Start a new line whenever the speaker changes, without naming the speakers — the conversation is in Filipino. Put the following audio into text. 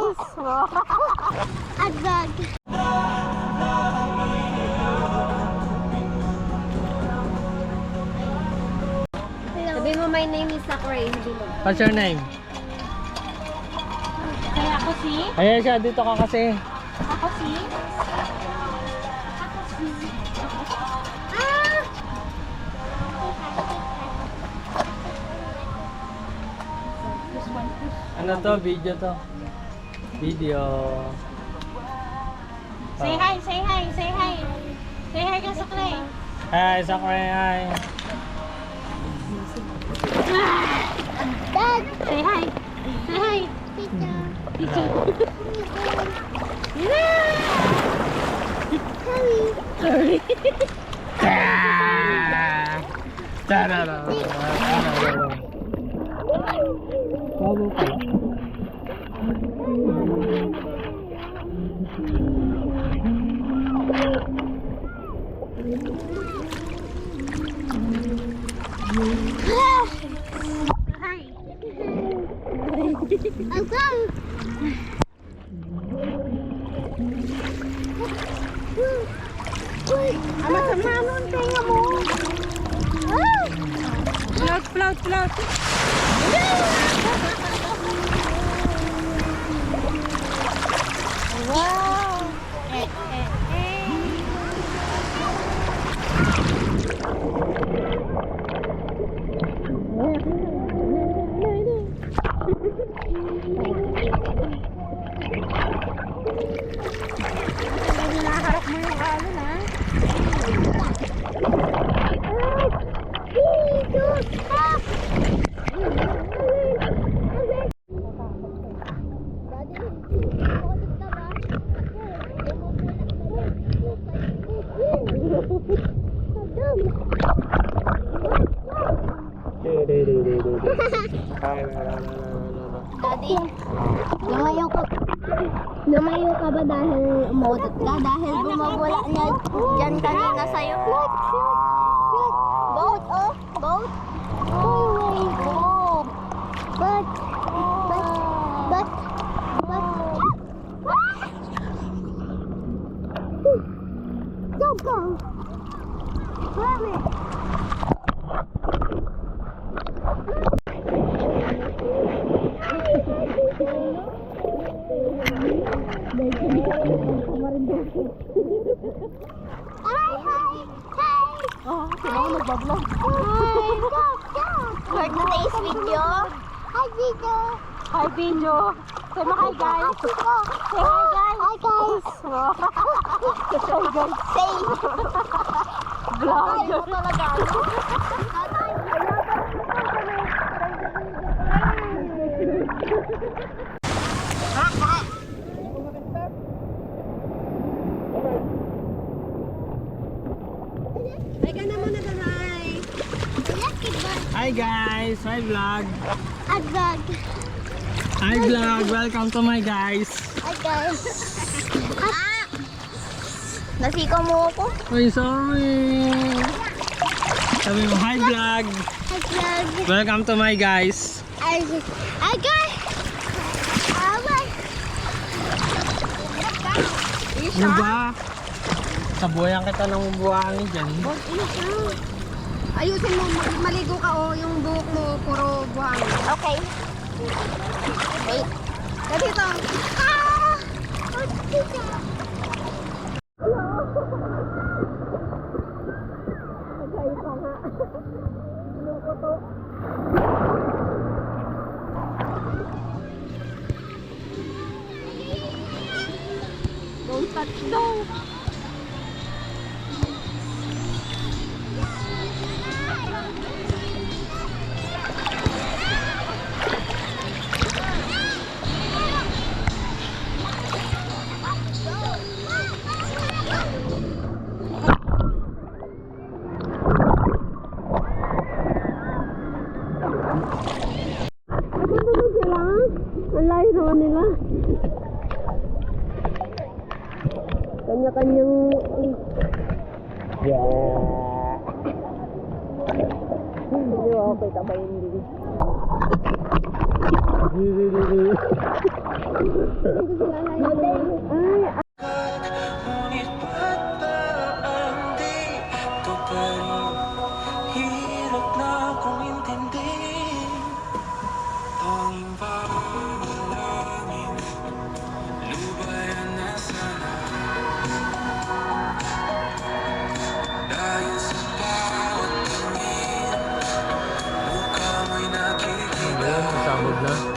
guys! Agad!
Sabi mo, my name is Sakurai. Sabi mo.
What's your name?
Kaya ako si?
Ayan siya, dito ka kasi.
Ako si?
Ah!
Ano to? Video to. Video.
Say hi, say hi, say hi. Say hi ka, Sakurai.
Hi, Sakurai, hi.
Dad!
Say hi. Say hi.
Teacher.
Sorry.
Bago pala.
Hi.
Ano sa mamon tayo mo?
Float, float, float.
Wow!
Hinaharap mo yung alon, ha?
Daddy, lumayo ka ba dahil umutot ka? Dahil bumabula niya dyan kanina sa'yo? Boat, oh, boat. Oh, but, don't go. Grab it.
Oh, sino ako nagbablog?
For today's video, hi video.
Hi, video. Say mo hi, guys. Say hi, guys.
Hi guys.
Say guys.
Say.
Vlogger.
Talaga.
Hi ka na muna, hi.
Hi guys, hi vlog.
Agad.
Hi vlog, welcome to my guys.
Hi guys. Nasiko mo ako.
Ay, sorry. Sabi mo, hi vlog.
Agad.
Welcome to my guys.
Agad. Agad.
Ano ba? Sabuhayan kita ng buhangin dyan.
Ayusin mo, maligo ka oh, yung buhok mo puro buhangin.
Okay. Wait.
Dito.
Ah! Dito.
Nagay pa nga. Luko to. Don't touch daw. Ang layo naman nila. Kanya-kanyang... Hindi okay, tabay hindi.
Na?